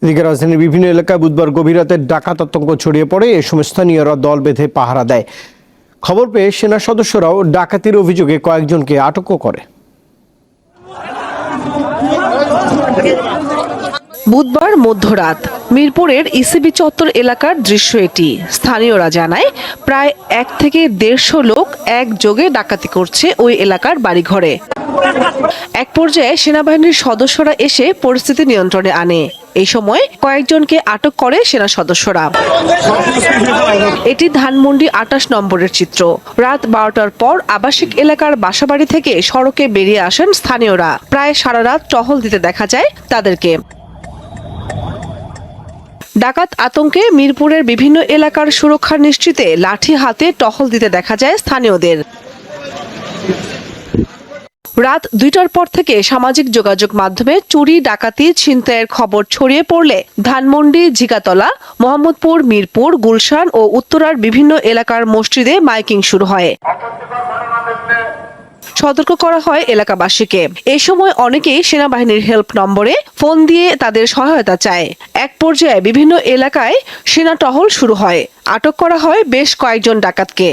এদিকে রাজধানীর বিভিন্ন এলাকায় বুধবার গভীর রাতে ডাকাত আতঙ্ক ছড়িয়ে পড়ে। এ সময় স্থানীয়রা দল বেঁধে পাহারা দেয়। খবর পেয়ে সেনা সদস্যরাও ডাকাতির অভিযোগে কয়েকজনকে আটকও করে। বুধবার মধ্যরাত মিরপুরের ইসিবি চত্বর এলাকার দৃশ্য এটি। স্থানীয়রা জানায় প্রায় 1 থেকে 150 লোক একযোগে ডাকাতি করছে ওই এলাকার বাড়িঘরে। এক পর্যায়ে সেনাবাহিনীর সদস্যরা এসে পরিস্থিতি নিয়ন্ত্রণে আনে। এই সময় কয়েকজনকে আটক করে সেনা সদস্যরা। এটি ধানমন্ডি 28 নম্বরের চিত্র। রাত 12টার পর আবাসিক এলাকার বাসাবাড়ি থেকে সড়কে বেরিয়ে আসেন স্থানীয়রা। প্রায় সারা রাত টহল দিতে দেখা যায় তাদেরকে। ডাকাত আতঙ্কে মিরপুরের বিভিন্ন এলাকার সুরক্ষা নিশ্চিতে লাঠি হাতে টহল দিতে দেখা যায় স্থানীয়দের। রাত 2টার পর থেকে সামাজিক যোগাযোগ মাধ্যমে চুরি, ডাকাতি, ছিনতাইয়ের খবর ছড়িয়ে পড়লে ধানমন্ডি, ঝিগাতলা, মোহাম্মদপুর, মিরপুর, গুলশান ও উত্তরার বিভিন্ন এলাকার মসজিদে মাইকিং শুরু হয়। সতর্ক করা হয় এলাকাবাসীকে। এই সময় অনেকেই সেনাবাহিনীর হেল্প নম্বরে ফোন দিয়ে তাদের সহায়তা চায়। এক পর্যায়ে বিভিন্ন এলাকায় সেনা টহল শুরু হয়। আটক করা হয় বেশ কয়েকজন ডাকাতকে।